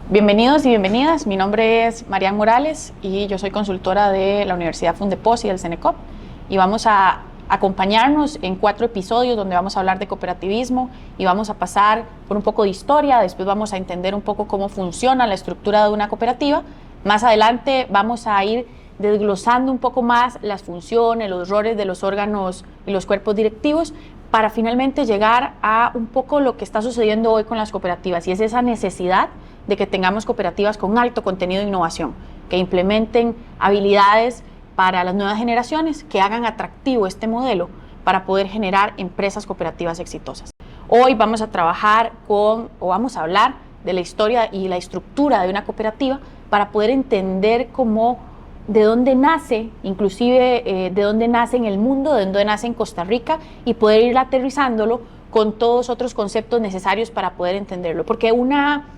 Bienvenidos y bienvenidas, mi nombre es Marian Morales y yo soy consultora de la Universidad Fundepos y del Cenecop y vamos a acompañarnos en 4 episodios donde vamos a hablar de cooperativismo y vamos a pasar por un poco de historia, después vamos a entender un poco cómo funciona la estructura de una cooperativa. Más adelante vamos a ir desglosando un poco más las funciones, los roles de los órganos y los cuerpos directivos para finalmente llegar a un poco lo que está sucediendo hoy con las cooperativas, y es esa necesidad de que tengamos cooperativas con alto contenido de innovación, que implementen habilidades para las nuevas generaciones, que hagan atractivo este modelo para poder generar empresas cooperativas exitosas. Hoy vamos a vamos a hablar de la historia y la estructura de una cooperativa para poder entender de dónde nace, inclusive de dónde nace en el mundo, de dónde nace en Costa Rica, y poder ir aterrizándolo con todos otros conceptos necesarios para poder entenderlo. Porque una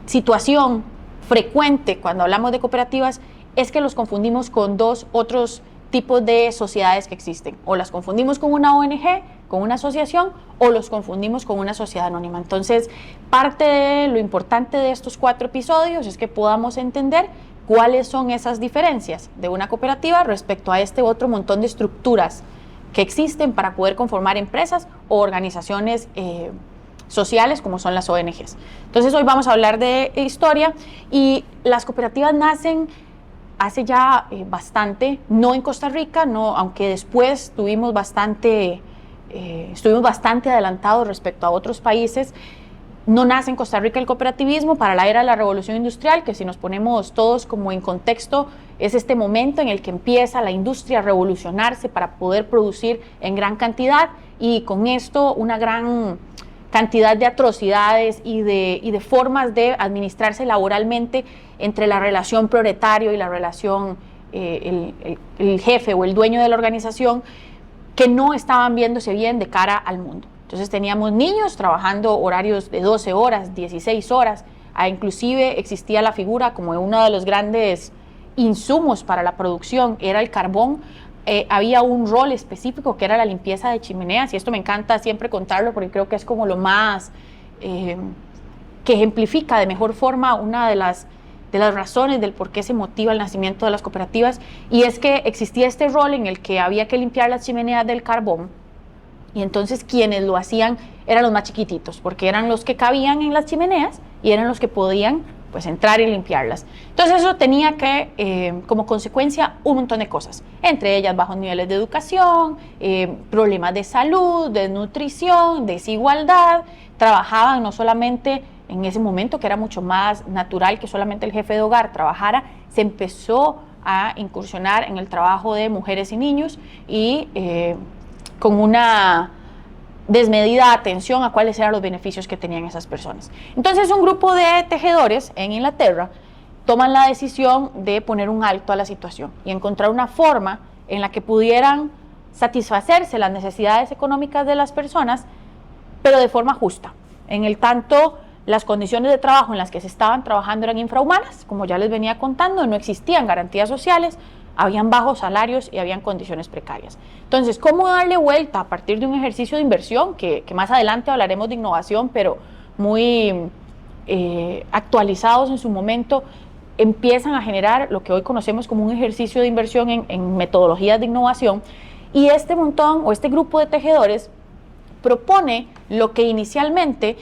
situación frecuente cuando hablamos de cooperativas es que los confundimos con dos otros tipos de sociedades que existen. O las confundimos con una ONG, con una asociación, o los confundimos con una sociedad anónima. Entonces, parte de lo importante de estos 4 episodios es que podamos entender cuáles son esas diferencias de una cooperativa respecto a este otro montón de estructuras que existen para poder conformar empresas o organizaciones sociales como son las ONGs. Entonces hoy vamos a hablar de historia, y las cooperativas nacen hace ya bastante, no en Costa Rica, no, aunque después estuvimos bastante adelantados respecto a otros países. No nace en Costa Rica el cooperativismo para la era de la Revolución Industrial, que si nos ponemos todos como en contexto, es este momento en el que empieza la industria a revolucionarse para poder producir en gran cantidad, y con esto una gran cantidad de atrocidades y de formas de administrarse laboralmente entre la relación proletario y la relación el jefe o el dueño de la organización, que no estaban viéndose bien de cara al mundo. Entonces teníamos niños trabajando horarios de 12 horas, 16 horas, inclusive existía la figura como uno de los grandes insumos para la producción, era el carbón. Había un rol específico que era la limpieza de chimeneas, y esto me encanta siempre contarlo porque creo que es como lo más que ejemplifica de mejor forma una de las razones del por qué se motiva el nacimiento de las cooperativas, y es que existía este rol en el que había que limpiar las chimeneas del carbón, y entonces quienes lo hacían eran los más chiquititos, porque eran los que cabían en las chimeneas y eran los que podían pues entrar y limpiarlas. Entonces eso tenía que, como consecuencia, un montón de cosas, entre ellas bajos niveles de educación, problemas de salud, desnutrición, desigualdad. Trabajaban no solamente en ese momento, que era mucho más natural que solamente el jefe de hogar trabajara, se empezó a incursionar en el trabajo de mujeres y niños, y con una desmedida atención a cuáles eran los beneficios que tenían esas personas. Entonces un grupo de tejedores en Inglaterra toman la decisión de poner un alto a la situación y encontrar una forma en la que pudieran satisfacerse las necesidades económicas de las personas, pero de forma justa. En el tanto, las condiciones de trabajo en las que se estaban trabajando eran infrahumanas, como ya les venía contando, no existían garantías sociales, habían bajos salarios y habían condiciones precarias. Entonces, ¿cómo darle vuelta a partir de un ejercicio de inversión, que más adelante hablaremos de innovación, pero muy actualizados en su momento, empiezan a generar lo que hoy conocemos como un ejercicio de inversión en metodologías de innovación? Y este montón o este grupo de tejedores propone lo que inicialmente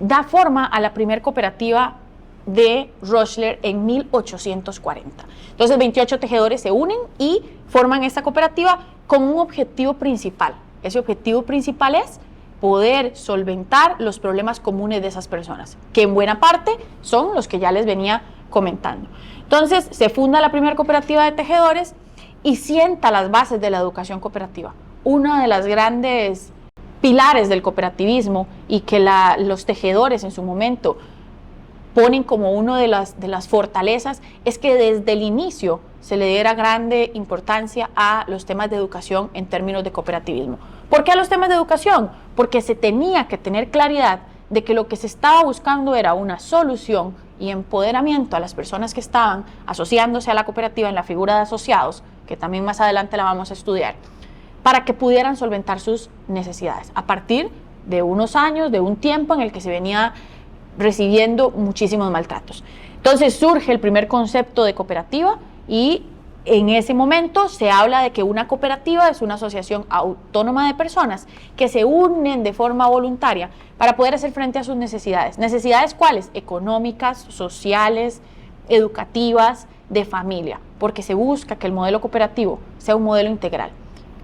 da forma a la primer cooperativa de Röchler en 1840. Entonces 28 tejedores se unen y forman esta cooperativa con un objetivo principal. Ese objetivo principal es poder solventar los problemas comunes de esas personas, que en buena parte son los que ya les venía comentando. Entonces se funda la primera cooperativa de tejedores y sienta las bases de la educación cooperativa. Una de las grandes pilares del cooperativismo, y que los tejedores en su momento ponen como una de las fortalezas, es que desde el inicio se le diera grande importancia a los temas de educación en términos de cooperativismo. ¿Por qué a los temas de educación? Porque se tenía que tener claridad de que lo que se estaba buscando era una solución y empoderamiento a las personas que estaban asociándose a la cooperativa en la figura de asociados, que también más adelante la vamos a estudiar, para que pudieran solventar sus necesidades a partir de unos años, de un tiempo en el que se venía recibiendo muchísimos maltratos. Entonces surge el primer concepto de cooperativa y en ese momento se habla de que una cooperativa es una asociación autónoma de personas que se unen de forma voluntaria para poder hacer frente a sus necesidades. ¿Necesidades cuáles? Económicas, sociales, educativas, de familia, porque se busca que el modelo cooperativo sea un modelo integral.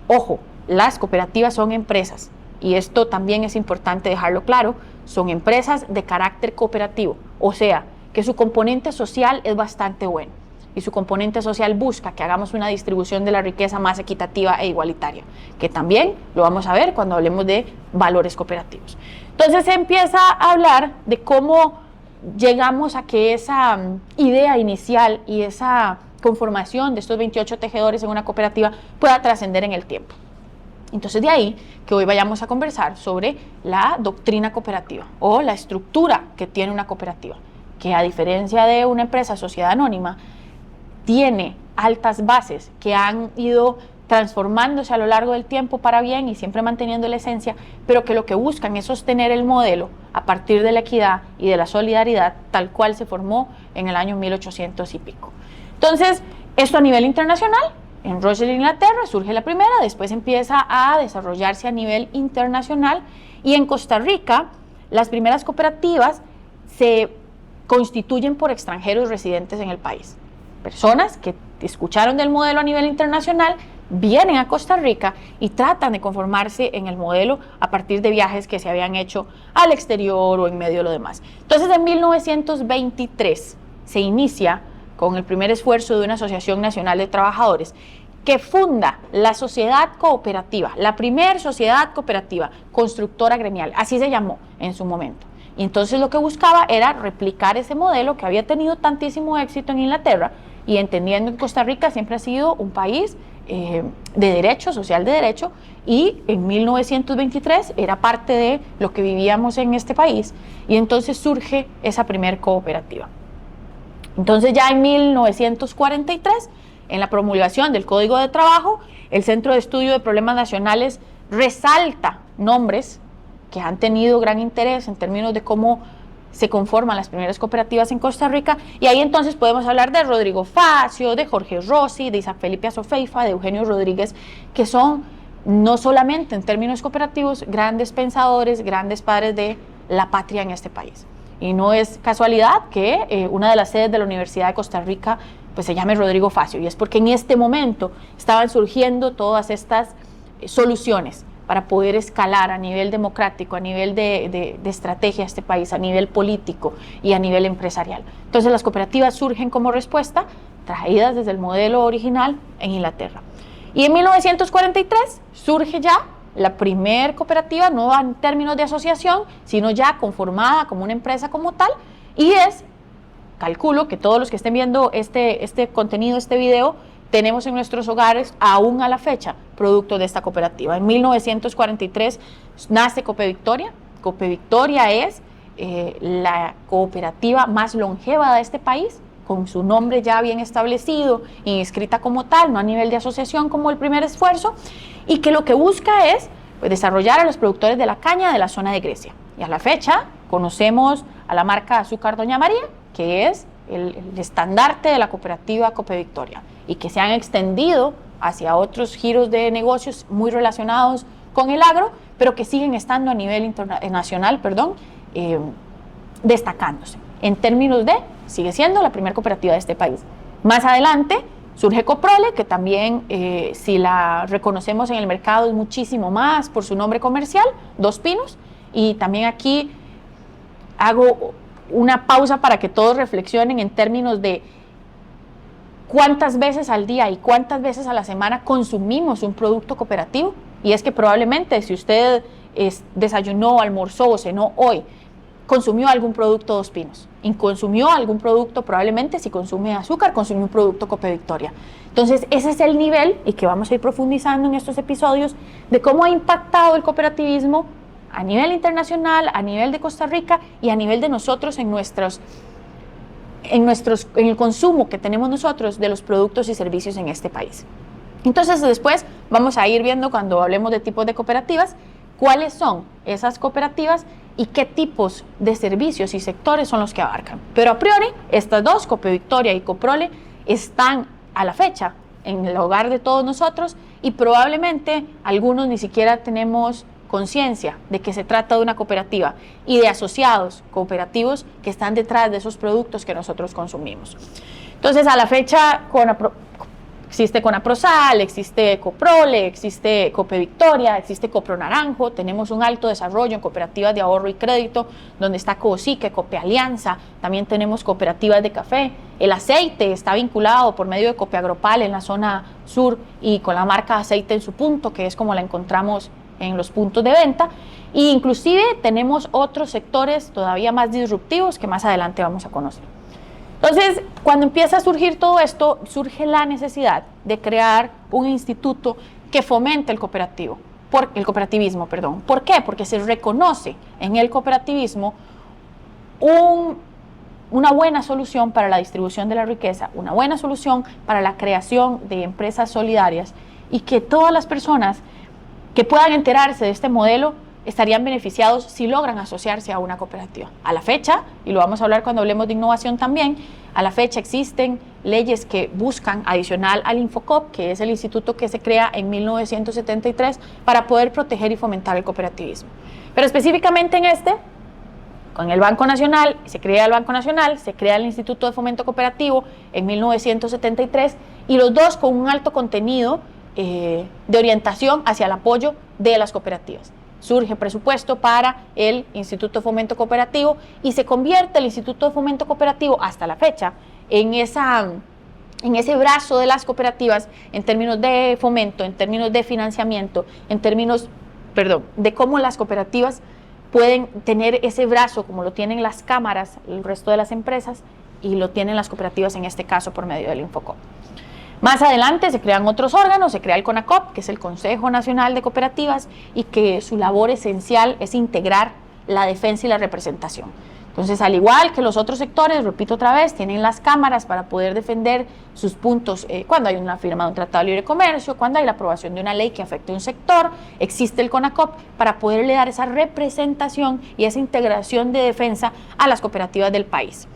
Ojo, las cooperativas son empresas y esto también es importante dejarlo claro, son empresas de carácter cooperativo, o sea, que su componente social es bastante bueno. Y su componente social busca que hagamos una distribución de la riqueza más equitativa e igualitaria, que también lo vamos a ver cuando hablemos de valores cooperativos. Entonces se empieza a hablar de cómo llegamos a que esa idea inicial y esa conformación de estos 28 tejedores en una cooperativa pueda trascender en el tiempo. Entonces de ahí que hoy vayamos a conversar sobre la doctrina cooperativa o la estructura que tiene una cooperativa, que a diferencia de una empresa sociedad anónima, tiene altas bases que han ido transformándose a lo largo del tiempo para bien y siempre manteniendo la esencia, pero que lo que buscan es sostener el modelo a partir de la equidad y de la solidaridad tal cual se formó en el año 1800 y pico. Entonces, esto a nivel internacional, en Rochelle, Inglaterra, surge la primera, después empieza a desarrollarse a nivel internacional y en Costa Rica las primeras cooperativas se constituyen por extranjeros residentes en el país. Personas que escucharon del modelo a nivel internacional, vienen a Costa Rica y tratan de conformarse en el modelo a partir de viajes que se habían hecho al exterior o en medio de lo demás. Entonces, en 1923 se inicia con el primer esfuerzo de una Asociación Nacional de Trabajadores que funda la Sociedad Cooperativa, la primer sociedad cooperativa constructora gremial, así se llamó en su momento. Y entonces lo que buscaba era replicar ese modelo que había tenido tantísimo éxito en Inglaterra y entendiendo que Costa Rica siempre ha sido un país de derecho, social de derecho, y en 1923 era parte de lo que vivíamos en este país y entonces surge esa primer cooperativa. Entonces ya en 1943, en la promulgación del Código de Trabajo, el Centro de Estudio de Problemas Nacionales resalta nombres que han tenido gran interés en términos de cómo se conforman las primeras cooperativas en Costa Rica, y ahí entonces podemos hablar de Rodrigo Facio, de Jorge Rossi, de Isaac Felipe Azofeifa, de Eugenio Rodríguez, que son no solamente en términos cooperativos grandes pensadores, grandes padres de la patria en este país. Y no es casualidad que una de las sedes de la Universidad de Costa Rica pues se llame Rodrigo Facio, y es porque en este momento estaban surgiendo todas estas soluciones para poder escalar a nivel democrático, a nivel de estrategia de este país, a nivel político y a nivel empresarial. Entonces las cooperativas surgen como respuesta, traídas desde el modelo original en Inglaterra. Y en 1943 surge ya la primer cooperativa, no en términos de asociación, sino ya conformada como una empresa como tal, y calculo que todos los que estén viendo este contenido, este video, tenemos en nuestros hogares aún a la fecha productos de esta cooperativa. En 1943 nace Copevictoria. Copevictoria es la cooperativa más longeva de este país, con su nombre ya bien establecido y inscrita como tal, no a nivel de asociación como el primer esfuerzo, y que lo que busca es desarrollar a los productores de la caña de la zona de Grecia. Y a la fecha conocemos a la marca Azúcar Doña María, que es el estandarte de la cooperativa Copevictoria, y que se han extendido hacia otros giros de negocios muy relacionados con el agro, pero que siguen estando a nivel internacional, destacándose. En términos de, sigue siendo la primera cooperativa de este país. Más adelante surge Coprole, que también, si la reconocemos en el mercado, es muchísimo más por su nombre comercial, Dos Pinos, y también aquí hago una pausa para que todos reflexionen en términos de cuántas veces al día y cuántas veces a la semana consumimos un producto cooperativo. Y es que probablemente si usted desayunó, almorzó o cenó hoy, consumió algún producto Dos Pinos, y consumió algún producto, probablemente si consume azúcar, consumió un producto Copevictoria. Entonces ese es el nivel, y que vamos a ir profundizando en estos episodios, de cómo ha impactado el cooperativismo a nivel internacional, a nivel de Costa Rica y a nivel de nosotros en el consumo que tenemos nosotros de los productos y servicios en este país. Entonces después vamos a ir viendo, cuando hablemos de tipos de cooperativas, cuáles son esas cooperativas y qué tipos de servicios y sectores son los que abarcan. Pero a priori, estas dos, Copevictoria y Coprole, están a la fecha en el hogar de todos nosotros y probablemente algunos ni siquiera tenemos conciencia de que se trata de una cooperativa y de asociados cooperativos que están detrás de esos productos que nosotros consumimos. Entonces, a la fecha, existe Conaprosal, existe Coprole, existe Copevictoria, existe Copro Naranjo, tenemos un alto desarrollo en cooperativas de ahorro y crédito, donde está Coosique, Copealianza, también tenemos cooperativas de café, el aceite está vinculado por medio de Copiagropal en la zona sur y con la marca Aceite en su punto, que es como la encontramos en los puntos de venta, e inclusive tenemos otros sectores todavía más disruptivos que más adelante vamos a conocer. Entonces, cuando empieza a surgir todo esto, surge la necesidad de crear un instituto que fomente el cooperativismo. ¿Por qué? Porque se reconoce en el cooperativismo una buena solución para la distribución de la riqueza, una buena solución para la creación de empresas solidarias y que todas las personas que puedan enterarse de este modelo estarían beneficiados si logran asociarse a una cooperativa. A la fecha, y lo vamos a hablar cuando hablemos de innovación también, a la fecha existen leyes que buscan, adicional al Infocop, que es el instituto que se crea en 1973 para poder proteger y fomentar el cooperativismo. Pero específicamente en con el Banco Nacional, se crea el Banco Nacional, se crea el Instituto de Fomento Cooperativo en 1973 y los dos con un alto contenido de orientación hacia el apoyo de las cooperativas. Surge presupuesto para el Instituto de Fomento Cooperativo y se convierte el Instituto de Fomento Cooperativo hasta la fecha en ese brazo de las cooperativas en términos de fomento, en términos de financiamiento, en términos, de cómo las cooperativas pueden tener ese brazo como lo tienen las cámaras, el resto de las empresas, y lo tienen las cooperativas en este caso por medio del Infocop. Más adelante se crean otros órganos, se crea el CONACOP, que es el Consejo Nacional de Cooperativas, y que su labor esencial es integrar la defensa y la representación. Entonces, al igual que los otros sectores, repito otra vez, tienen las cámaras para poder defender sus puntos cuando hay una firma de un tratado de libre comercio, cuando hay la aprobación de una ley que afecte a un sector, existe el CONACOP para poderle dar esa representación y esa integración de defensa a las cooperativas del país.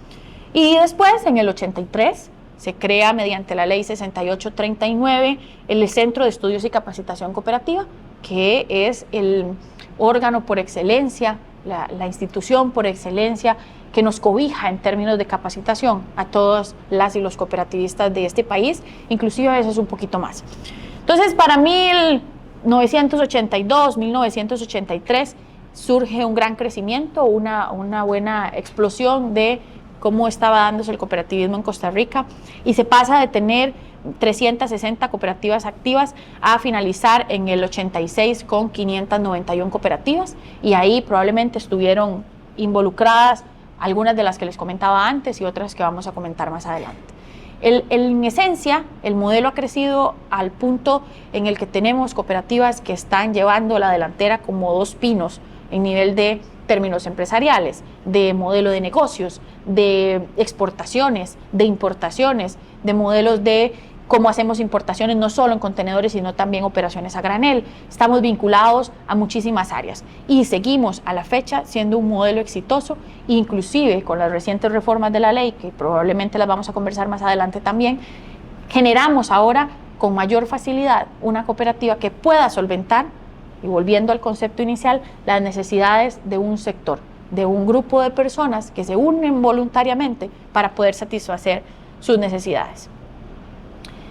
Y después, en el 83, se crea mediante la ley 6839 el Centro de Estudios y Capacitación Cooperativa, que es el órgano por excelencia, la institución por excelencia que nos cobija en términos de capacitación a todas las y los cooperativistas de este país, inclusive a veces un poquito más. Entonces, para 1982, 1983, surge un gran crecimiento, una buena explosión de cómo estaba dándose el cooperativismo en Costa Rica y se pasa de tener 360 cooperativas activas a finalizar en el 86 con 591 cooperativas y ahí probablemente estuvieron involucradas algunas de las que les comentaba antes y otras que vamos a comentar más adelante. En esencia, el modelo ha crecido al punto en el que tenemos cooperativas que están llevando la delantera como dos pinos en nivel de términos empresariales, de modelo de negocios, de exportaciones, de importaciones, de modelos de cómo hacemos importaciones no solo en contenedores, sino también operaciones a granel. Estamos vinculados a muchísimas áreas y seguimos a la fecha siendo un modelo exitoso, inclusive con las recientes reformas de la ley, que probablemente las vamos a conversar más adelante también, generamos ahora con mayor facilidad una cooperativa que pueda solventar, y volviendo al concepto inicial, las necesidades de un sector, de un grupo de personas que se unen voluntariamente para poder satisfacer sus necesidades.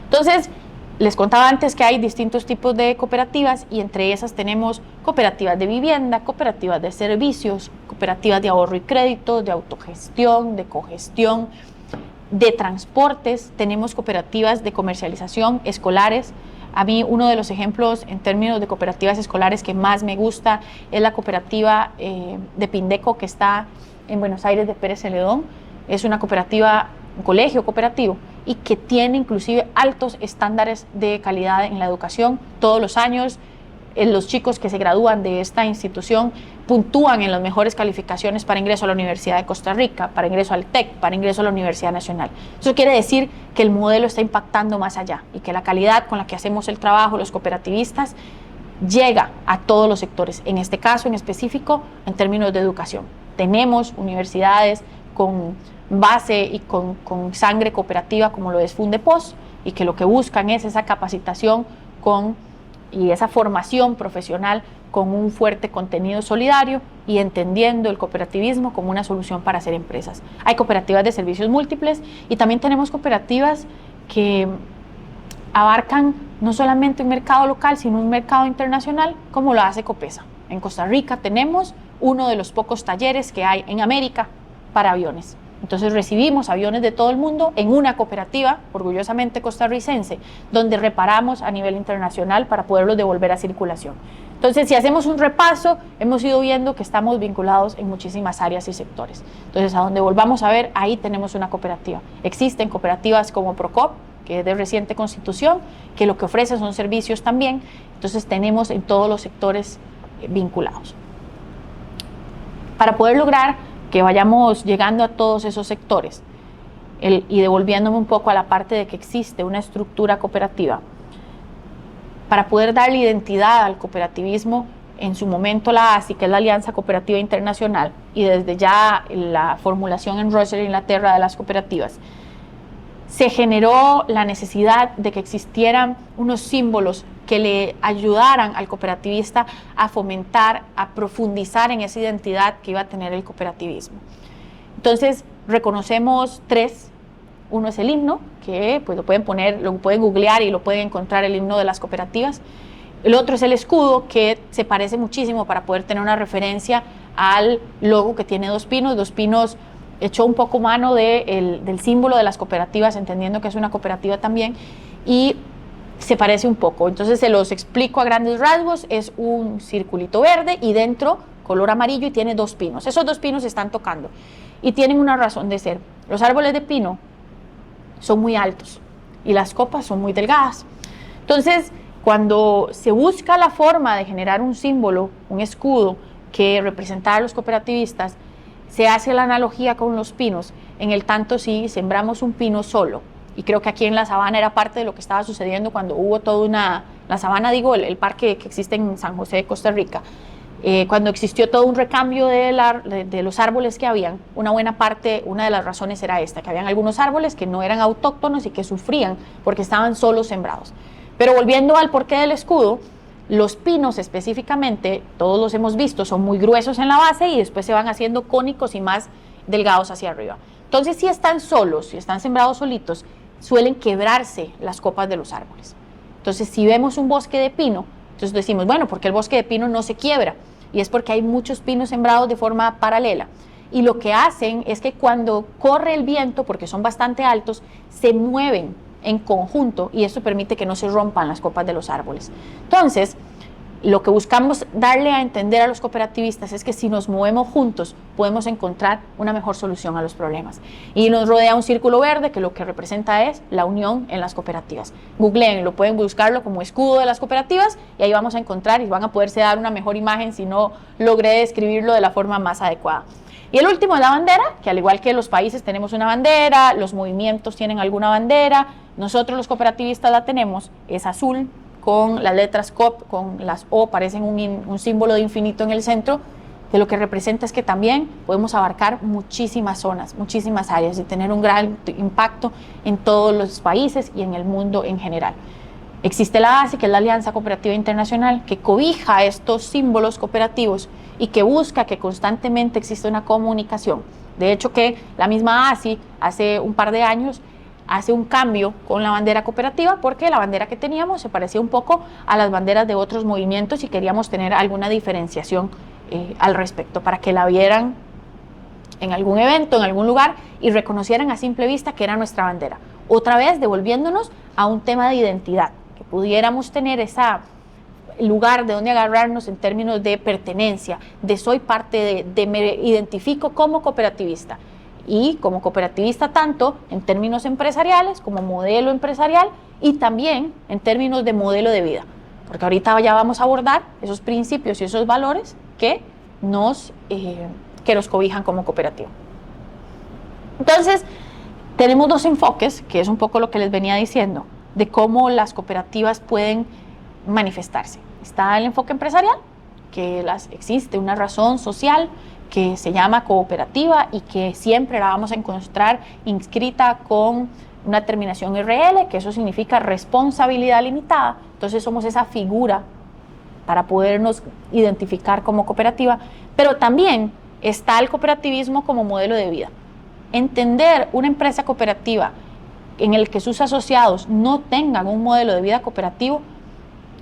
Entonces, les contaba antes que hay distintos tipos de cooperativas y entre esas tenemos cooperativas de vivienda, cooperativas de servicios, cooperativas de ahorro y crédito, de autogestión, de cogestión, de transportes, tenemos cooperativas de comercialización escolares. A mí uno de los ejemplos en términos de cooperativas escolares que más me gusta es la cooperativa de Pindeco que está en Buenos Aires de Pérez Celedón. Es una cooperativa, un colegio cooperativo y que tiene inclusive altos estándares de calidad en la educación. Todos los años los chicos que se gradúan de esta institución puntúan en las mejores calificaciones para ingreso a la Universidad de Costa Rica, para ingreso al TEC, para ingreso a la Universidad Nacional. Eso quiere decir que el modelo está impactando más allá y que la calidad con la que hacemos el trabajo los cooperativistas llega a todos los sectores, en este caso en específico en términos de educación. Tenemos universidades con base y con sangre cooperativa como lo es Fundepos, y que lo que buscan es esa capacitación y esa formación profesional con un fuerte contenido solidario y entendiendo el cooperativismo como una solución para hacer empresas. Hay cooperativas de servicios múltiples y también tenemos cooperativas que abarcan no solamente un mercado local, sino un mercado internacional, como lo hace Copesa. En Costa Rica tenemos uno de los pocos talleres que hay en América para aviones. Entonces recibimos aviones de todo el mundo en una cooperativa, orgullosamente costarricense, donde reparamos a nivel internacional para poderlos devolver a circulación. Entonces, si hacemos un repaso, hemos ido viendo que estamos vinculados en muchísimas áreas y sectores. Entonces, a donde volvamos a ver, ahí tenemos una cooperativa. Existen cooperativas como Procop, que es de reciente constitución, que lo que ofrece son servicios también. Entonces, tenemos en todos los sectores vinculados. Para poder lograr que vayamos llegando a todos esos sectores y devolviéndome un poco a la parte de que existe una estructura cooperativa, para poder darle identidad al cooperativismo, en su momento la ASI, que es la Alianza Cooperativa Internacional, y desde ya la formulación en Rochester, Inglaterra, de las cooperativas, se generó la necesidad de que existieran unos símbolos que le ayudaran al cooperativista a fomentar, a profundizar en esa identidad que iba a tener el cooperativismo. Entonces, reconocemos tres. Uno es el himno, que pues lo pueden googlear y lo pueden encontrar, el himno de las cooperativas. El otro es el escudo, que se parece muchísimo para poder tener una referencia al logo que tiene dos pinos hecho un poco mano del símbolo de las cooperativas, entendiendo que es una cooperativa también, y se parece un poco. Entonces se los explico a grandes rasgos. Es un circulito verde y dentro color amarillo y tiene dos pinos. Esos dos pinos se están tocando y tienen una razón de ser. Los árboles de pino son muy altos y las copas son muy delgadas. Entonces, cuando se busca la forma de generar un símbolo, un escudo que representara a los cooperativistas, se hace la analogía con los pinos, en el tanto si sembramos un pino solo, y creo que aquí en la Sabana era parte de lo que estaba sucediendo cuando hubo la Sabana, digo, el parque que existe en San José de Costa Rica, cuando existió todo un recambio de los árboles que habían, una de las razones era esta, que habían algunos árboles que no eran autóctonos y que sufrían porque estaban solo sembrados. Pero volviendo al porqué del escudo, los pinos específicamente, todos los hemos visto, son muy gruesos en la base y después se van haciendo cónicos y más delgados hacia arriba. Entonces, si están solos, si están sembrados solitos, suelen quebrarse las copas de los árboles. Entonces, si vemos un bosque de pino, entonces decimos, bueno, ¿por qué el bosque de pino no se quiebra? Y es porque hay muchos pinos sembrados de forma paralela. Y lo que hacen es que cuando corre el viento, porque son bastante altos, se mueven en conjunto y eso permite que no se rompan las copas de los árboles. Entonces, lo que buscamos darle a entender a los cooperativistas es que si nos movemos juntos podemos encontrar una mejor solución a los problemas. Y nos rodea un círculo verde que lo que representa es la unión en las cooperativas. Googleenlo, pueden buscarlo como escudo de las cooperativas y ahí vamos a encontrar y van a poderse dar una mejor imagen si no logré describirlo de la forma más adecuada. Y el último es la bandera, que al igual que los países tenemos una bandera, los movimientos tienen alguna bandera, nosotros los cooperativistas la tenemos, es azul, con las letras COP, con las O, parecen un símbolo de infinito en el centro, que lo que representa es que también podemos abarcar muchísimas zonas, muchísimas áreas y tener un gran impacto en todos los países y en el mundo en general. Existe la ASI, que es la Alianza Cooperativa Internacional, que cobija estos símbolos cooperativos y que busca que constantemente exista una comunicación. De hecho, que la misma ASI hace un par de años hace un cambio con la bandera cooperativa porque la bandera que teníamos se parecía un poco a las banderas de otros movimientos y queríamos tener alguna diferenciación al respecto para que la vieran en algún evento, en algún lugar y reconocieran a simple vista que era nuestra bandera. Otra vez devolviéndonos a un tema de identidad, que pudiéramos tener ese lugar de donde agarrarnos en términos de pertenencia, de soy parte de me identifico como cooperativista. Y como cooperativista tanto en términos empresariales como modelo empresarial y también en términos de modelo de vida, porque ahorita ya vamos a abordar esos principios y esos valores que nos cobijan como cooperativa. Entonces, tenemos dos enfoques, que es un poco lo que les venía diciendo, de cómo las cooperativas pueden manifestarse. está el enfoque empresarial, que existe una razón social que se llama cooperativa y que siempre la vamos a encontrar inscrita con una terminación RL, que eso significa responsabilidad limitada. Entonces somos esa figura para podernos identificar como cooperativa, pero también está el cooperativismo como modelo de vida. Entender una empresa cooperativa en el que sus asociados no tengan un modelo de vida cooperativo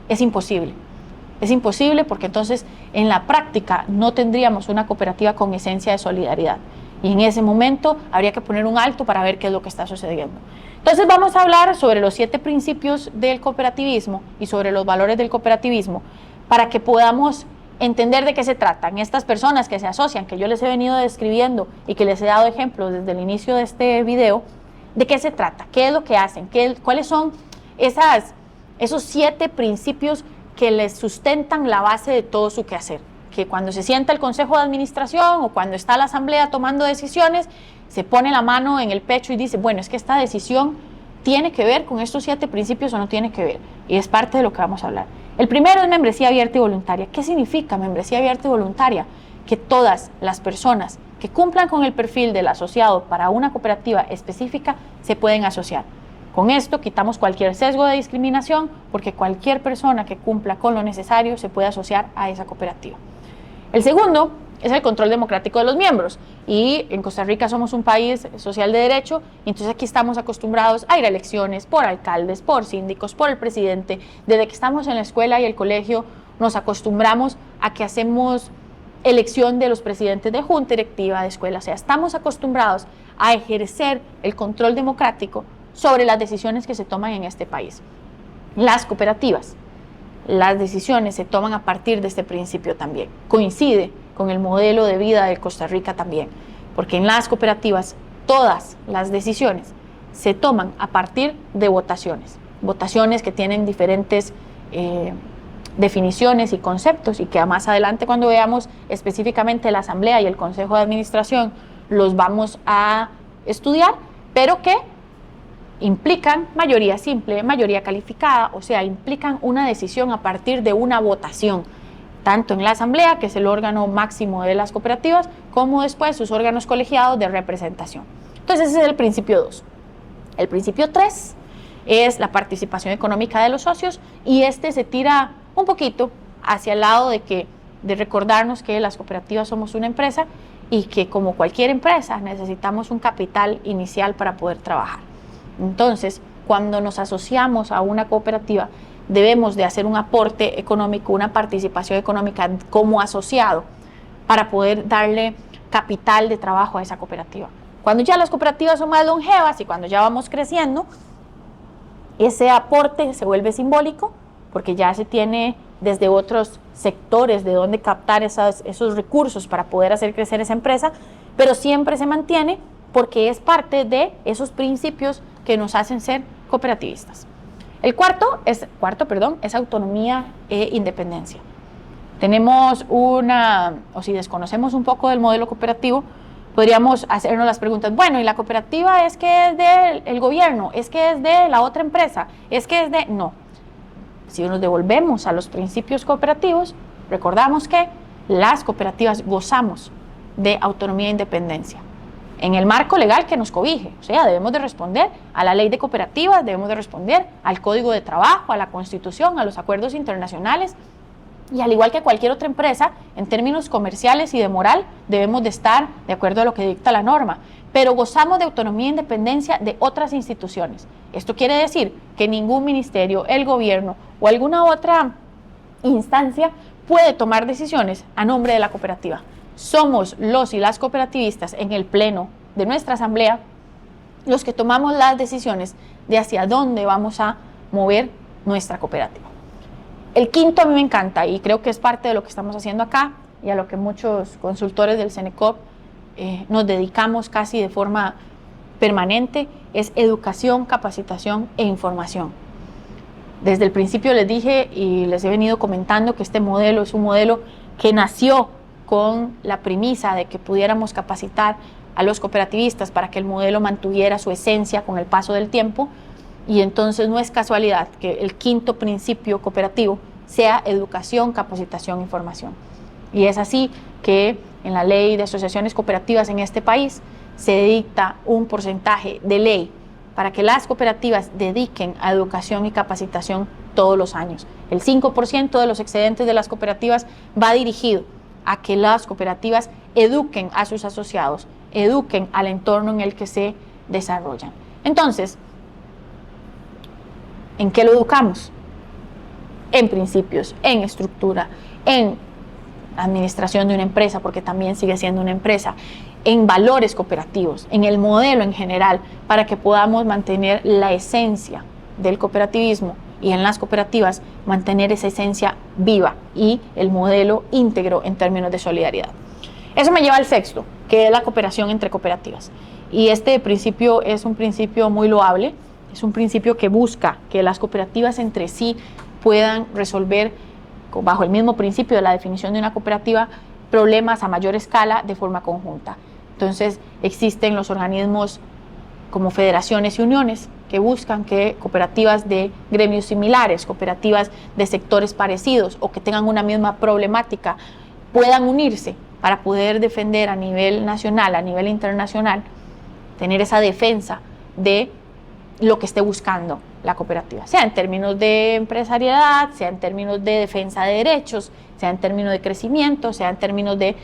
es imposible. Es imposible porque entonces en la práctica no tendríamos una cooperativa con esencia de solidaridad. Y en ese momento habría que poner un alto para ver qué es lo que está sucediendo. Entonces vamos a hablar sobre los 7 principios del cooperativismo y sobre los valores del cooperativismo para que podamos entender de qué se tratan estas personas que se asocian, que yo les he venido describiendo y que les he dado ejemplos desde el inicio de este video. ¿De qué se trata? ¿Qué es lo que hacen? ¿Cuáles son esos 7 principios que les sustentan la base de todo su quehacer? Que cuando se sienta el consejo de administración o cuando está la asamblea tomando decisiones, se pone la mano en el pecho y dice, bueno, es que esta decisión tiene que ver con estos 7 principios o no tiene que ver. Y es parte de lo que vamos a hablar. El primero es membresía abierta y voluntaria. ¿Qué significa membresía abierta y voluntaria? Que todas las personas que cumplan con el perfil del asociado para una cooperativa específica se pueden asociar. Con esto quitamos cualquier sesgo de discriminación porque cualquier persona que cumpla con lo necesario se puede asociar a esa cooperativa. El segundo es el control democrático de los miembros y en Costa Rica somos un país social de derecho y entonces aquí estamos acostumbrados a ir a elecciones por alcaldes, por síndicos, por el presidente. Desde que estamos en la escuela y el colegio nos acostumbramos a que hacemos elección de los presidentes de junta directiva de escuela, o sea, estamos acostumbrados a ejercer el control democrático sobre las decisiones que se toman en este país. Las cooperativas, las decisiones se toman a partir de este principio también. Coincide con el modelo de vida de Costa Rica también, porque en las cooperativas todas las decisiones se toman a partir de votaciones que tienen diferentes definiciones y conceptos y que más adelante cuando veamos específicamente la asamblea y el consejo de administración los vamos a estudiar, pero que implican mayoría simple, mayoría calificada, o sea, implican una decisión a partir de una votación, tanto en la asamblea, que es el órgano máximo de las cooperativas, como después sus órganos colegiados de representación. Entonces ese es el principio 2. El principio 3 es la participación económica de los socios y este se tira un poquito hacia el lado de recordarnos que las cooperativas somos una empresa y que como cualquier empresa necesitamos un capital inicial para poder trabajar. Entonces, cuando nos asociamos a una cooperativa, debemos de hacer un aporte económico, una participación económica como asociado para poder darle capital de trabajo a esa cooperativa. Cuando ya las cooperativas son más longevas y cuando ya vamos creciendo, ese aporte se vuelve simbólico porque ya se tiene desde otros sectores de dónde captar esos recursos para poder hacer crecer esa empresa, pero siempre se mantiene porque es parte de esos principios que nos hacen ser cooperativistas. El cuarto es autonomía e independencia. Tenemos si desconocemos un poco del modelo cooperativo, podríamos hacernos las preguntas, bueno, ¿y la cooperativa es que es del gobierno? ¿Es que es de la otra empresa? ¿Es que es de...? No. Si nos devolvemos a los principios cooperativos, recordamos que las cooperativas gozamos de autonomía e independencia en el marco legal que nos cobije. O sea, debemos de responder a la ley de cooperativas, debemos de responder al Código de Trabajo, a la Constitución, a los acuerdos internacionales. Y al igual que cualquier otra empresa, en términos comerciales y de moral, debemos de estar de acuerdo a lo que dicta la norma. Pero gozamos de autonomía e independencia de otras instituciones. Esto quiere decir que ningún ministerio, el gobierno o alguna otra instancia puede tomar decisiones a nombre de la cooperativa. Somos los y las cooperativistas en el pleno de nuestra asamblea los que tomamos las decisiones de hacia dónde vamos a mover nuestra cooperativa. El quinto a mí me encanta y creo que es parte de lo que estamos haciendo acá y a lo que muchos consultores del Cenecoop nos dedicamos casi de forma permanente, es educación, capacitación e información. Desde el principio les dije y les he venido comentando que este modelo es un modelo que nació con la premisa de que pudiéramos capacitar a los cooperativistas para que el modelo mantuviera su esencia con el paso del tiempo, y entonces no es casualidad que el quinto principio cooperativo sea educación, capacitación y formación. Y es así que en la ley de asociaciones cooperativas en este país se dicta un porcentaje de ley para que las cooperativas dediquen a educación y capacitación todos los años. El 5% de los excedentes de las cooperativas va dirigido a que las cooperativas eduquen a sus asociados, eduquen al entorno en el que se desarrollan. Entonces, ¿en qué lo educamos? En principios, en estructura, en administración de una empresa, porque también sigue siendo una empresa, en valores cooperativos, en el modelo en general, para que podamos mantener la esencia del cooperativismo y en las cooperativas mantener esa esencia viva y el modelo íntegro en términos de solidaridad. Eso me lleva al sexto, que es la cooperación entre cooperativas. Y este principio es un principio muy loable, es un principio que busca que las cooperativas entre sí puedan resolver, bajo el mismo principio de la definición de una cooperativa, problemas a mayor escala de forma conjunta. Entonces existen los organismos como federaciones y uniones que buscan que cooperativas de gremios similares, cooperativas de sectores parecidos o que tengan una misma problemática puedan unirse para poder defender a nivel nacional, a nivel internacional, tener esa defensa de lo que esté buscando la cooperativa, sea en términos de empresariedad, sea en términos de defensa de derechos, sea en términos de crecimiento, sea en términos de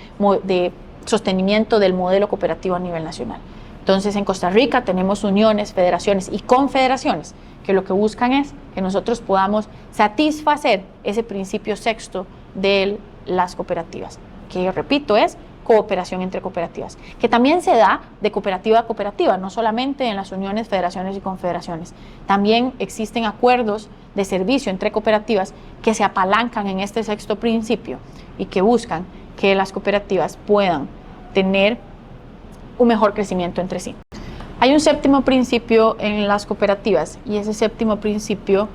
sostenimiento del modelo cooperativo a nivel nacional. Entonces, en Costa Rica tenemos uniones, federaciones y confederaciones que lo que buscan es que nosotros podamos satisfacer ese principio sexto de las cooperativas, que repito es cooperación entre cooperativas, que también se da de cooperativa a cooperativa, no solamente en las uniones, federaciones y confederaciones. También existen acuerdos de servicio entre cooperativas que se apalancan en este sexto principio y que buscan que las cooperativas puedan tener un mejor crecimiento entre sí. Hay un séptimo principio en las cooperativas y ese séptimo principio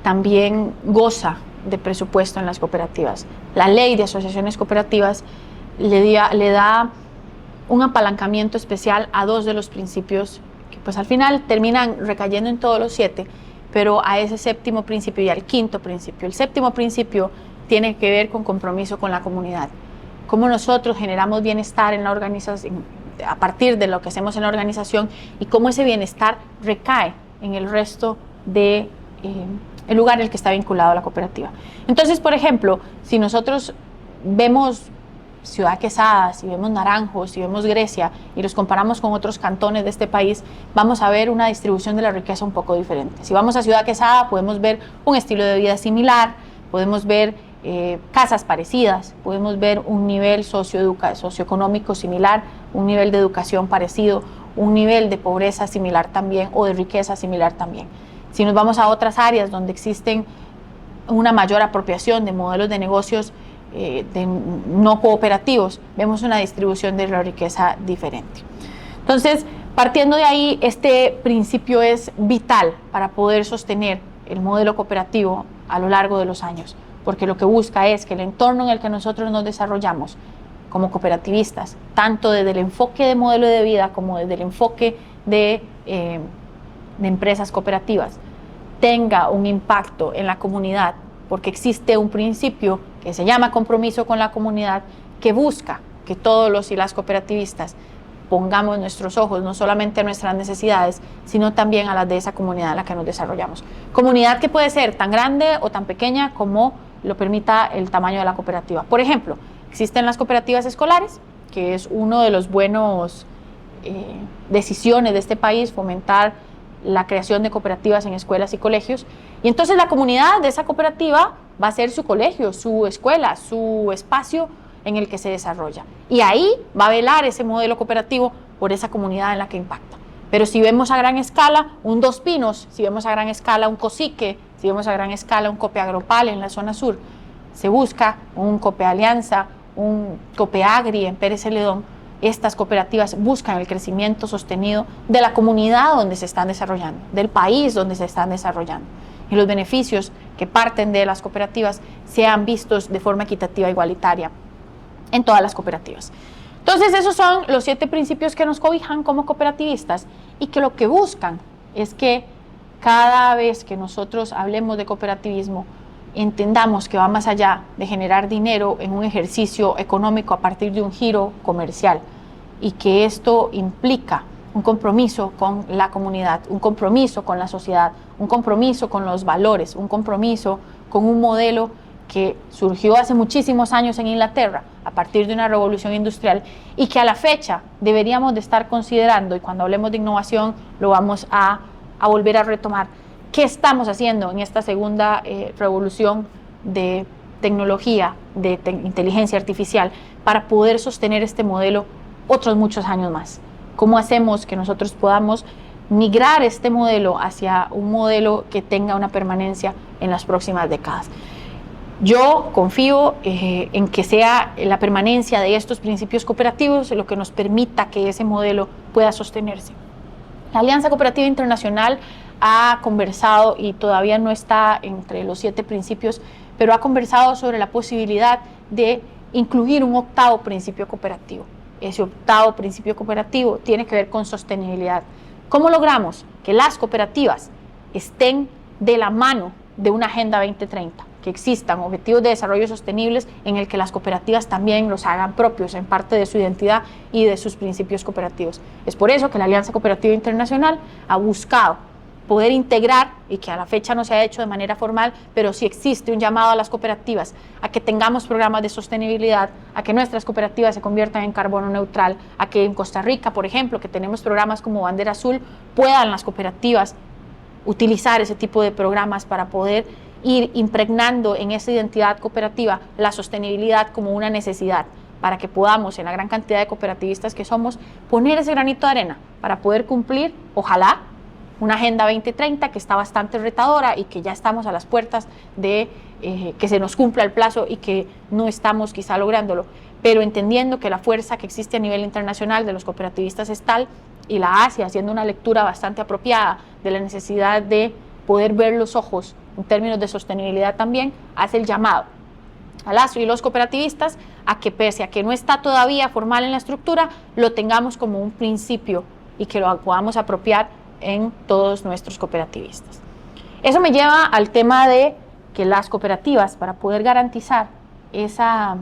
también goza de presupuesto en las cooperativas. La ley de asociaciones cooperativas le da un apalancamiento especial a dos de los principios que pues al final terminan recayendo en todos los 7, pero a ese séptimo principio y al quinto principio. El séptimo principio tiene que ver con compromiso con la comunidad. Cómo nosotros generamos bienestar en la organización, a partir de lo que hacemos en la organización y cómo ese bienestar recae en el resto de el lugar en el que está vinculado a la cooperativa. Entonces, por ejemplo, si nosotros vemos Ciudad Quesada, si vemos Naranjo, si vemos Grecia y los comparamos con otros cantones de este país, vamos a ver una distribución de la riqueza un poco diferente. Si vamos a Ciudad Quesada podemos ver un estilo de vida similar, podemos ver casas parecidas, podemos ver un nivel socioeconómico similar, un nivel de educación parecido, un nivel de pobreza similar también o de riqueza similar también. Si nos vamos a otras áreas donde existen una mayor apropiación de modelos de negocios no cooperativos, vemos una distribución de la riqueza diferente. Entonces, partiendo de ahí, este principio es vital para poder sostener el modelo cooperativo a lo largo de los años, porque lo que busca es que el entorno en el que nosotros nos desarrollamos como cooperativistas, tanto desde el enfoque de modelo de vida como desde el enfoque de empresas cooperativas, tenga un impacto en la comunidad, porque existe un principio que se llama compromiso con la comunidad, que busca que todos los y las cooperativistas pongamos nuestros ojos no solamente a nuestras necesidades, sino también a las de esa comunidad en la que nos desarrollamos. Comunidad que puede ser tan grande o tan pequeña como lo permita el tamaño de la cooperativa. Por ejemplo, existen las cooperativas escolares, que es uno de los buenos decisiones de este país, fomentar la creación de cooperativas en escuelas y colegios, y entonces la comunidad de esa cooperativa va a ser su colegio, su escuela, su espacio en el que se desarrolla, y ahí va a velar ese modelo cooperativo por esa comunidad en la que impacta. Pero si vemos a gran escala un Dos Pinos, si vemos a gran escala un Cosique, si vemos a gran escala un Copeagropal en la zona sur, se busca un Copealianza, un Copeagri en Pérez Celedón, estas cooperativas buscan el crecimiento sostenido de la comunidad donde se están desarrollando, del país donde se están desarrollando, y los beneficios que parten de las cooperativas sean vistos de forma equitativa e igualitaria en todas las cooperativas. Entonces, esos son los 7 principios que nos cobijan como cooperativistas y que lo que buscan es que cada vez que nosotros hablemos de cooperativismo entendamos que va más allá de generar dinero en un ejercicio económico a partir de un giro comercial y que esto implica un compromiso con la comunidad, un compromiso con la sociedad, un compromiso con los valores, un compromiso con un modelo que surgió hace muchísimos años en Inglaterra a partir de una revolución industrial y que a la fecha deberíamos de estar considerando, y cuando hablemos de innovación lo vamos a volver a retomar. ¿Qué estamos haciendo en esta segunda revolución de tecnología, de inteligencia artificial, para poder sostener este modelo otros muchos años más? ¿Cómo hacemos que nosotros podamos migrar este modelo hacia un modelo que tenga una permanencia en las próximas décadas? Yo confío en que sea la permanencia de estos principios cooperativos lo que nos permita que ese modelo pueda sostenerse. La Alianza Cooperativa Internacional ha conversado, y todavía no está entre los 7 principios, pero ha conversado sobre la posibilidad de incluir un 8º principio cooperativo. Ese 8º principio cooperativo tiene que ver con sostenibilidad. ¿Cómo logramos que las cooperativas estén de la mano de una Agenda 2030? Que existan objetivos de desarrollo sostenibles en el que las cooperativas también los hagan propios en parte de su identidad y de sus principios cooperativos. Es por eso que la Alianza Cooperativa Internacional ha buscado poder integrar, y que a la fecha no se ha hecho de manera formal, pero sí existe un llamado a las cooperativas a que tengamos programas de sostenibilidad, a que nuestras cooperativas se conviertan en carbono neutral, a que en Costa Rica, por ejemplo, que tenemos programas como Bandera Azul, puedan las cooperativas utilizar ese tipo de programas para poder ir impregnando en esa identidad cooperativa la sostenibilidad como una necesidad, para que podamos, en la gran cantidad de cooperativistas que somos, poner ese granito de arena para poder cumplir, ojalá, una Agenda 2030 que está bastante retadora y que ya estamos a las puertas de que se nos cumpla el plazo y que no estamos quizá lográndolo, pero entendiendo que la fuerza que existe a nivel internacional de los cooperativistas es tal, y la hace haciendo una lectura bastante apropiada de la necesidad de poder ver los ojos en términos de sostenibilidad también, hace el llamado a las y los cooperativistas a que, pese a que no está todavía formal en la estructura, lo tengamos como un principio y que lo podamos apropiar en todos nuestros cooperativistas. Eso me lleva al tema de que las cooperativas, para poder garantizar esa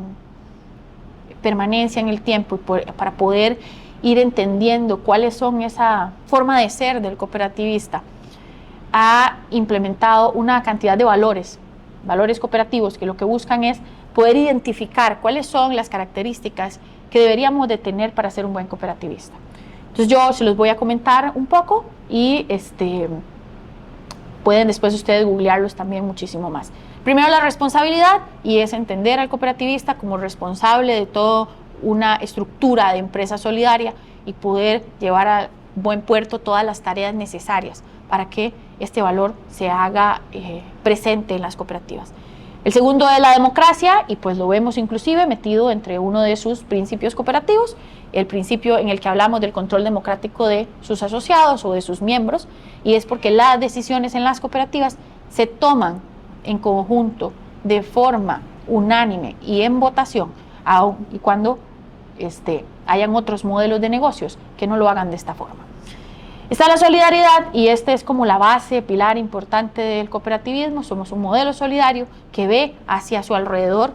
permanencia en el tiempo y para poder ir entendiendo cuáles son esa forma de ser del cooperativista, ha implementado una cantidad de valores cooperativos que lo que buscan es poder identificar cuáles son las características que deberíamos de tener para ser un buen cooperativista. Entonces yo se los voy a comentar un poco y pueden después ustedes googlearlos también muchísimo más. Primero, la responsabilidad, y es entender al cooperativista como responsable de toda una estructura de empresa solidaria y poder llevar a buen puerto todas las tareas necesarias para que este valor se haga presente en las cooperativas. El segundo es la democracia, y pues lo vemos inclusive metido entre uno de sus principios cooperativos, el principio en el que hablamos del control democrático de sus asociados o de sus miembros, y es porque las decisiones en las cooperativas se toman en conjunto, de forma unánime y en votación, aun y cuando hayan otros modelos de negocios que no lo hagan de esta forma. Está la solidaridad, y este es como la base, pilar importante del cooperativismo. Somos un modelo solidario que ve hacia su alrededor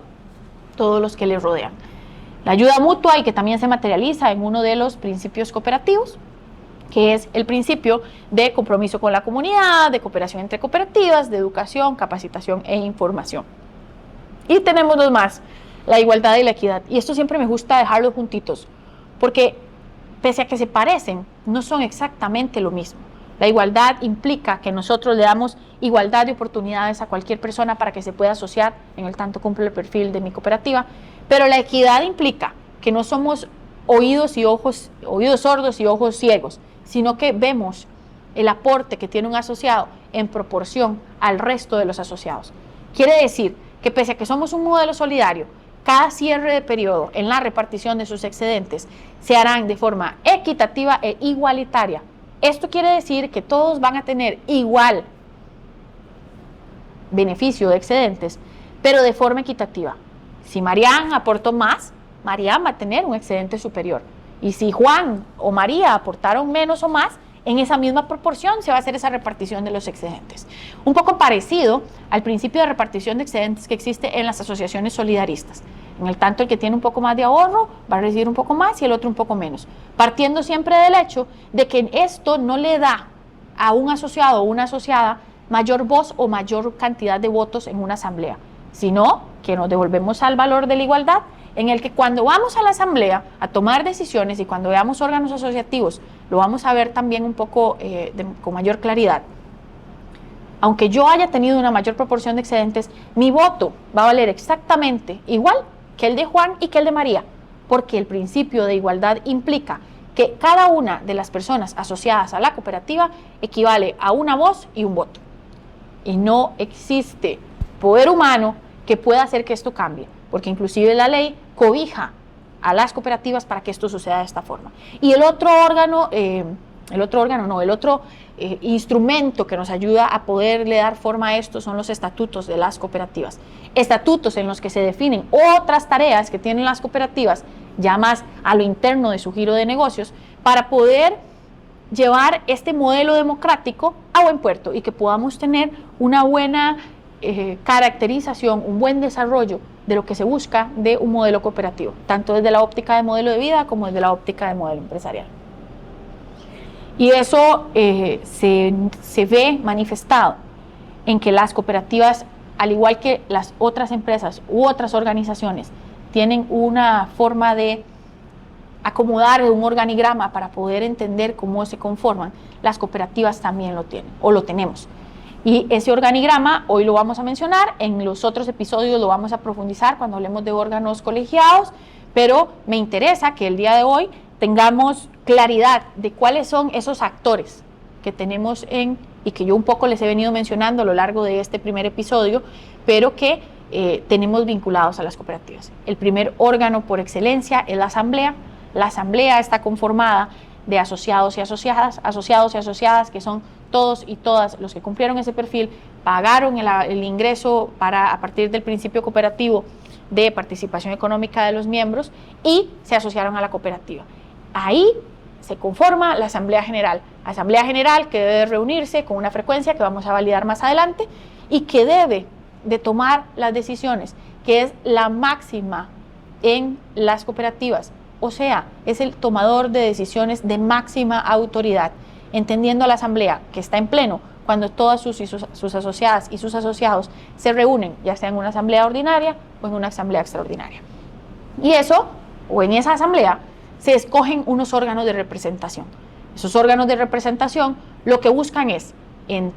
todos los que le rodean. La ayuda mutua, y que también se materializa en uno de los principios cooperativos, que es el principio de compromiso con la comunidad, de cooperación entre cooperativas, de educación, capacitación e información. Y tenemos dos más, la igualdad y la equidad. Y esto siempre me gusta dejarlos juntitos, porque pese a que se parecen, no son exactamente lo mismo. La igualdad implica que nosotros le damos igualdad de oportunidades a cualquier persona para que se pueda asociar, en el tanto cumple el perfil de mi cooperativa, pero la equidad implica que no somos oídos sordos y ojos ciegos, sino que vemos el aporte que tiene un asociado en proporción al resto de los asociados. Quiere decir que pese a que somos un modelo solidario, cada cierre de periodo en la repartición de sus excedentes se harán de forma equitativa e igualitaria. Esto quiere decir que todos van a tener igual beneficio de excedentes, pero de forma equitativa. Si Marián aportó más, Marián va a tener un excedente superior. Y si Juan o María aportaron menos o más, en esa misma proporción se va a hacer esa repartición de los excedentes. Un poco parecido al principio de repartición de excedentes que existe en las asociaciones solidaristas. En el tanto, el que tiene un poco más de ahorro va a recibir un poco más y el otro un poco menos. Partiendo siempre del hecho de que esto no le da a un asociado o una asociada mayor voz o mayor cantidad de votos en una asamblea, sino que nos devolvemos al valor de la igualdad, en el que cuando vamos a la asamblea a tomar decisiones y cuando veamos órganos asociativos, lo vamos a ver también un poco con mayor claridad. Aunque yo haya tenido una mayor proporción de excedentes, mi voto va a valer exactamente igual que el de Juan y que el de María, porque el principio de igualdad implica que cada una de las personas asociadas a la cooperativa equivale a una voz y un voto. Y no existe poder humano que pueda hacer que esto cambie, porque inclusive la ley cobija a las cooperativas para que esto suceda de esta forma. Y el otro instrumento que nos ayuda a poderle dar forma a esto son los estatutos de las cooperativas. Estatutos en los que se definen otras tareas que tienen las cooperativas, ya más a lo interno de su giro de negocios, para poder llevar este modelo democrático a buen puerto y que podamos tener una buena caracterización, un buen desarrollo de lo que se busca de un modelo cooperativo, tanto desde la óptica de modelo de vida como desde la óptica de modelo empresarial. Y eso se ve manifestado en que las cooperativas, al igual que las otras empresas u otras organizaciones, tienen una forma de acomodar un organigrama para poder entender cómo se conforman. Las cooperativas también lo tienen, o lo tenemos. Y ese organigrama hoy lo vamos a mencionar, en los otros episodios lo vamos a profundizar cuando hablemos de órganos colegiados, pero me interesa que el día de hoy tengamos claridad de cuáles son esos actores que tenemos y que yo un poco les he venido mencionando a lo largo de este primer episodio, pero que tenemos vinculados a las cooperativas. El primer órgano por excelencia es la asamblea. La asamblea está conformada de asociados y asociadas que son todos y todas los que cumplieron ese perfil, pagaron el ingreso a partir del principio cooperativo de participación económica de los miembros y se asociaron a la cooperativa. Ahí se conforma la Asamblea General que debe reunirse con una frecuencia que vamos a validar más adelante y que debe de tomar las decisiones, que es la máxima en las cooperativas, o sea, es el tomador de decisiones de máxima autoridad, entendiendo a la Asamblea que está en pleno cuando todas sus asociadas y sus asociados se reúnen, ya sea en una asamblea ordinaria o en una asamblea extraordinaria. Y eso, o en esa asamblea, se escogen unos órganos de representación. Esos órganos de representación lo que buscan es, en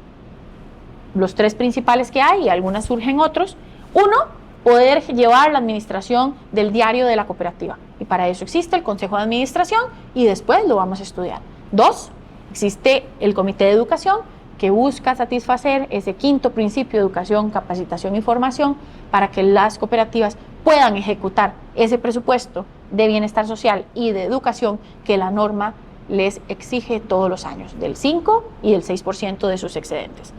los tres principales que hay, y algunas surgen otros, uno, poder llevar la administración del diario de la cooperativa. Y para eso existe el Consejo de Administración y después lo vamos a estudiar. Dos, existe el Comité de Educación que busca satisfacer ese quinto principio de educación, capacitación y formación para que las cooperativas puedan ejecutar ese presupuesto de bienestar social y de educación que la norma les exige todos los años, del 5 y del 6% de sus excedentes.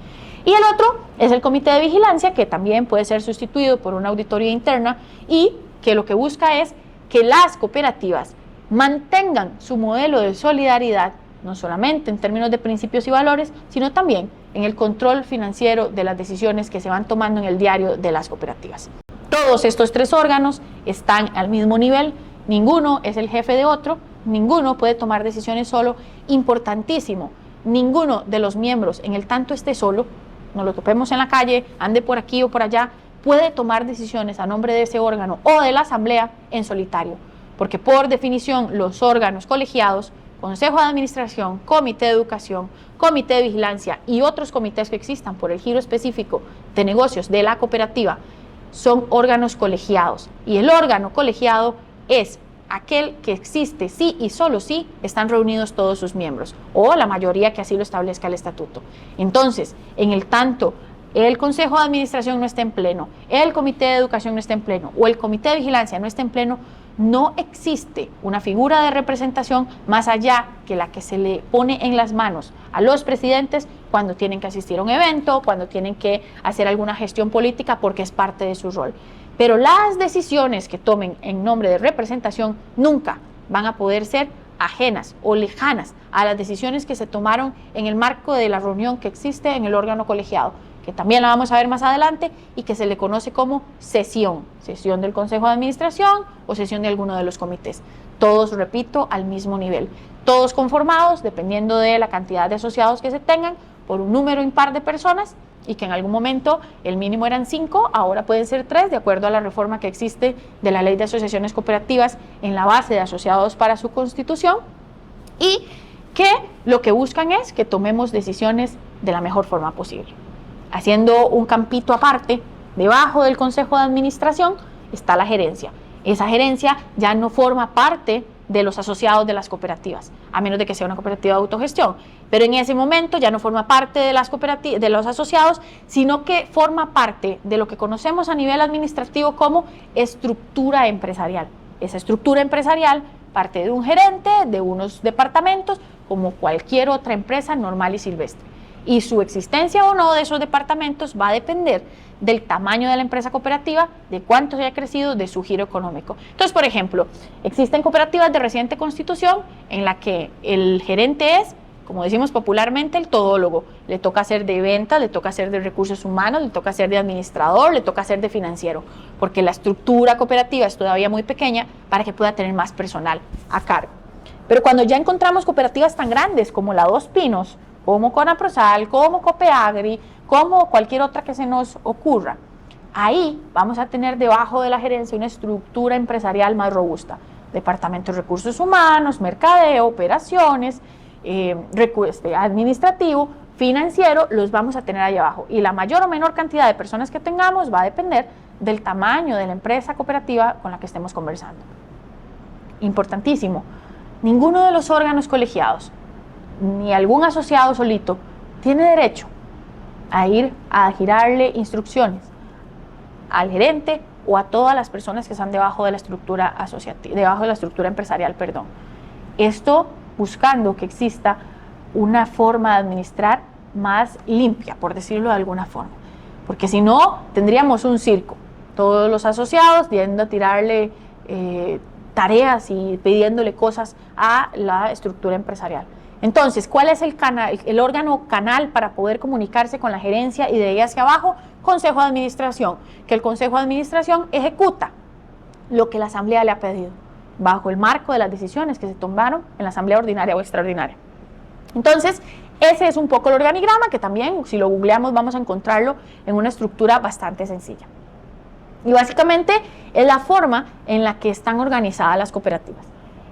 Y el otro es el Comité de Vigilancia, que también puede ser sustituido por una auditoría interna y que lo que busca es que las cooperativas mantengan su modelo de solidaridad, no solamente en términos de principios y valores, sino también en el control financiero de las decisiones que se van tomando en el diario de las cooperativas. Todos estos tres órganos están al mismo nivel, ninguno es el jefe de otro, ninguno puede tomar decisiones solo. Importantísimo, ninguno de los miembros, en el tanto esté solo, nos lo topemos en la calle, ande por aquí o por allá, puede tomar decisiones a nombre de ese órgano o de la asamblea en solitario, porque por definición los órganos colegiados, Consejo de Administración, Comité de Educación, Comité de Vigilancia y otros comités que existan por el giro específico de negocios de la cooperativa son órganos colegiados, y el órgano colegiado es aquel que existe si y solo si están reunidos todos sus miembros o la mayoría que así lo establezca el estatuto. Entonces, en el tanto el Consejo de Administración no está en pleno, el Comité de Educación no está en pleno o el Comité de Vigilancia no está en pleno, no existe una figura de representación más allá que la que se le pone en las manos a los presidentes cuando tienen que asistir a un evento, cuando tienen que hacer alguna gestión política, porque es parte de su rol. Pero las decisiones que tomen en nombre de representación nunca van a poder ser ajenas o lejanas a las decisiones que se tomaron en el marco de la reunión que existe en el órgano colegiado, que también la vamos a ver más adelante y que se le conoce como sesión del Consejo de Administración o sesión de alguno de los comités. Todos, repito, al mismo nivel, todos conformados, dependiendo de la cantidad de asociados que se tengan, por un número impar de personas, y que en algún momento el mínimo eran 5, ahora pueden ser 3, de acuerdo a la reforma que existe de la Ley de Asociaciones Cooperativas en la base de asociados para su constitución, y que lo que buscan es que tomemos decisiones de la mejor forma posible. Haciendo un campito aparte, debajo del Consejo de Administración está la gerencia. Esa gerencia ya no forma parte de los asociados de las cooperativas, a menos de que sea una cooperativa de autogestión, pero en ese momento ya no forma parte de las cooperativas, de los asociados, sino que forma parte de lo que conocemos a nivel administrativo como estructura empresarial. Esa estructura empresarial parte de un gerente, de unos departamentos, como cualquier otra empresa normal y silvestre. Y su existencia o no de esos departamentos va a depender del tamaño de la empresa cooperativa, de cuánto se haya crecido, de su giro económico. Entonces, por ejemplo, existen cooperativas de reciente constitución en la que el gerente es, como decimos popularmente, el todólogo. Le toca hacer de ventas, le toca hacer de recursos humanos, le toca hacer de administrador, le toca hacer de financiero, porque la estructura cooperativa es todavía muy pequeña para que pueda tener más personal a cargo. Pero cuando ya encontramos cooperativas tan grandes como la Dos Pinos, como Conaprosal, como Copeagri, como cualquier otra que se nos ocurra, ahí vamos a tener debajo de la gerencia una estructura empresarial más robusta. Departamento de Recursos Humanos, Mercadeo, Operaciones, administrativo, financiero, los vamos a tener ahí abajo. Y la mayor o menor cantidad de personas que tengamos va a depender del tamaño de la empresa cooperativa con la que estemos conversando. Importantísimo, ninguno de los órganos colegiados, ni algún asociado solito, tiene derecho a ir a girarle instrucciones al gerente o a todas las personas que están debajo de la estructura asociativa, debajo de la estructura empresarial, perdón. Esto buscando que exista una forma de administrar más limpia, por decirlo de alguna forma, porque si no tendríamos un circo, todos los asociados yendo a tirarle tareas y pidiéndole cosas a la estructura empresarial. Entonces, ¿cuál es el órgano canal para poder comunicarse con la gerencia y de ahí hacia abajo? Consejo de Administración, que el Consejo de Administración ejecuta lo que la Asamblea le ha pedido, bajo el marco de las decisiones que se tomaron en la Asamblea Ordinaria o Extraordinaria. Entonces, ese es un poco el organigrama, que también, si lo googleamos, vamos a encontrarlo en una estructura bastante sencilla. Y básicamente es la forma en la que están organizadas las cooperativas.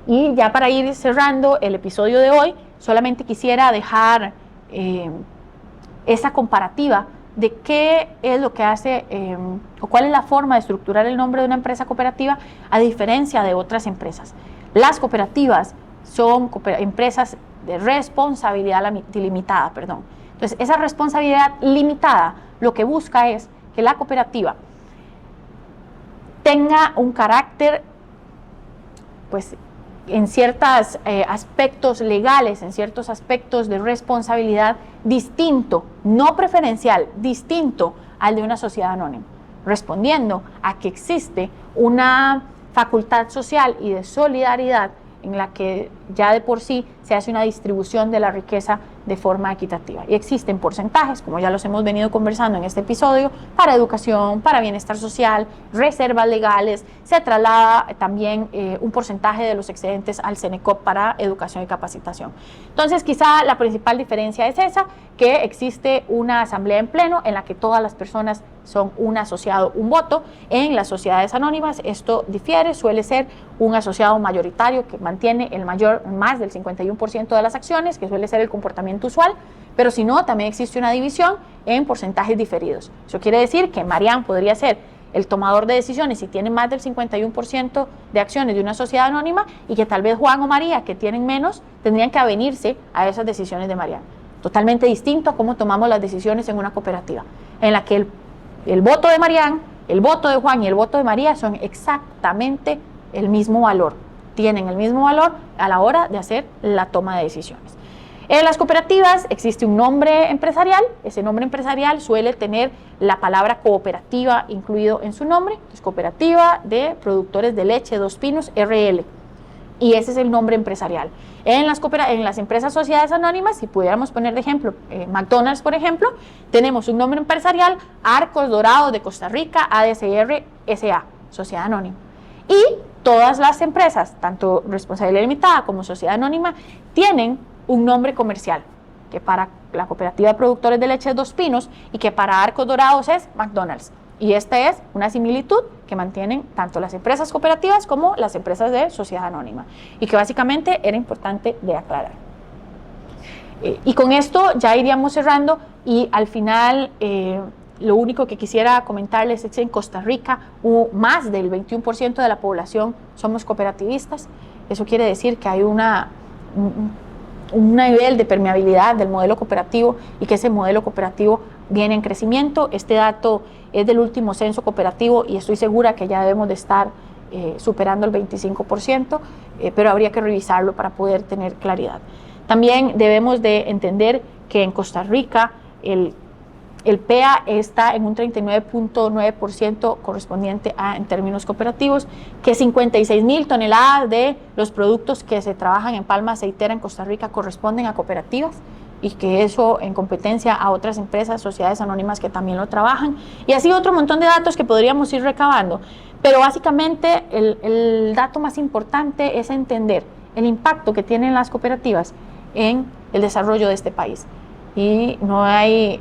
Y ya para ir cerrando el episodio de hoy, solamente quisiera dejar esa comparativa de qué es lo que hace o cuál es la forma de estructurar el nombre de una empresa cooperativa a diferencia de otras empresas. Las cooperativas son empresas de responsabilidad limitada, perdón. Entonces, esa responsabilidad limitada lo que busca es que la cooperativa tenga un carácter, pues, en ciertos aspectos legales, en ciertos aspectos de responsabilidad distinto, no preferencial, distinto al de una sociedad anónima, respondiendo a que existe una facultad social y de solidaridad en la que ya de por sí se hace una distribución de la riqueza de forma equitativa. Y existen porcentajes, como ya los hemos venido conversando en este episodio, para educación, para bienestar social, reservas legales, se traslada también un porcentaje de los excedentes al CENECOP para educación y capacitación. Entonces, quizá la principal diferencia es esa, que existe una asamblea en pleno en la que todas las personas son un asociado, un voto. En las sociedades anónimas esto difiere, suele ser un asociado mayoritario que mantiene más del 51% de las acciones, que suele ser el comportamiento usual, pero si no, también existe una división en porcentajes diferidos. Eso quiere decir que Marian podría ser el tomador de decisiones si tiene más del 51% de acciones de una sociedad anónima y que tal vez Juan o María, que tienen menos, tendrían que avenirse a esas decisiones de Marian. Totalmente distinto a cómo tomamos las decisiones en una cooperativa, en la que el voto de Marian, el voto de Juan y el voto de María son exactamente el mismo valor, tienen el mismo valor a la hora de hacer la toma de decisiones. En las cooperativas existe un nombre empresarial, ese nombre empresarial suele tener la palabra cooperativa incluido en su nombre, es Cooperativa de Productores de Leche Dos Pinos, RL. Y ese es el nombre empresarial. En las empresas sociedades anónimas, si pudiéramos poner de ejemplo McDonald's, por ejemplo, tenemos un nombre empresarial, Arcos Dorados de Costa Rica, ADSR SA, Sociedad Anónima. Y todas las empresas, tanto responsabilidad limitada como sociedad anónima, tienen un nombre comercial, que para la Cooperativa de Productores de Leche Dos Pinos y que para Arcos Dorados es McDonald's. Y esta es una similitud que mantienen tanto las empresas cooperativas como las empresas de sociedad anónima, y que básicamente era importante de aclarar. Y con esto ya iríamos cerrando, y al final lo único que quisiera comentarles es que en Costa Rica más del 21% de la población somos cooperativistas. Eso quiere decir que hay un nivel de permeabilidad del modelo cooperativo, y que ese modelo cooperativo viene en crecimiento. Este dato es del último censo cooperativo y estoy segura que ya debemos de estar superando el 25%, pero habría que revisarlo para poder tener claridad. También debemos de entender que en Costa Rica el PEA está en un 39.9% correspondiente en términos cooperativos, que 56,000 toneladas de los productos que se trabajan en palma aceitera en Costa Rica corresponden a cooperativas, y que eso en competencia a otras empresas, sociedades anónimas que también lo trabajan, y así otro montón de datos que podríamos ir recabando. Pero básicamente el dato más importante es entender el impacto que tienen las cooperativas en el desarrollo de este país. Y no hay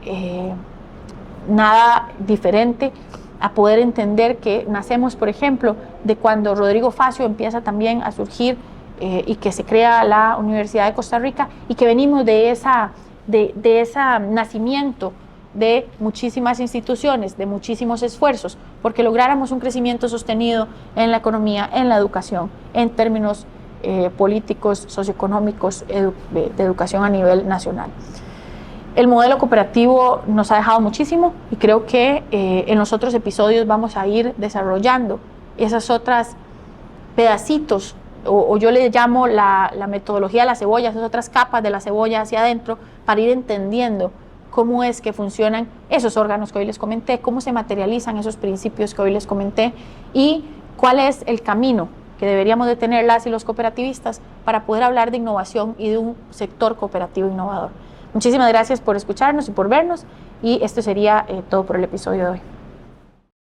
nada diferente a poder entender que nacemos, por ejemplo, de cuando Rodrigo Facio empieza también a surgir y que se crea la Universidad de Costa Rica, y que venimos de ese nacimiento de muchísimas instituciones, de muchísimos esfuerzos, porque lográramos un crecimiento sostenido en la economía, en la educación, en términos políticos, socioeconómicos, de educación a nivel nacional. El modelo cooperativo nos ha dejado muchísimo, y creo que en los otros episodios vamos a ir desarrollando esas otras pedacitos, o yo le llamo la metodología de la cebolla, esas otras capas de la cebolla hacia adentro, para ir entendiendo cómo es que funcionan esos órganos que hoy les comenté, cómo se materializan esos principios que hoy les comenté, y cuál es el camino que deberíamos de tener las y los cooperativistas para poder hablar de innovación y de un sector cooperativo innovador. Muchísimas gracias por escucharnos y por vernos, y esto sería todo por el episodio de hoy.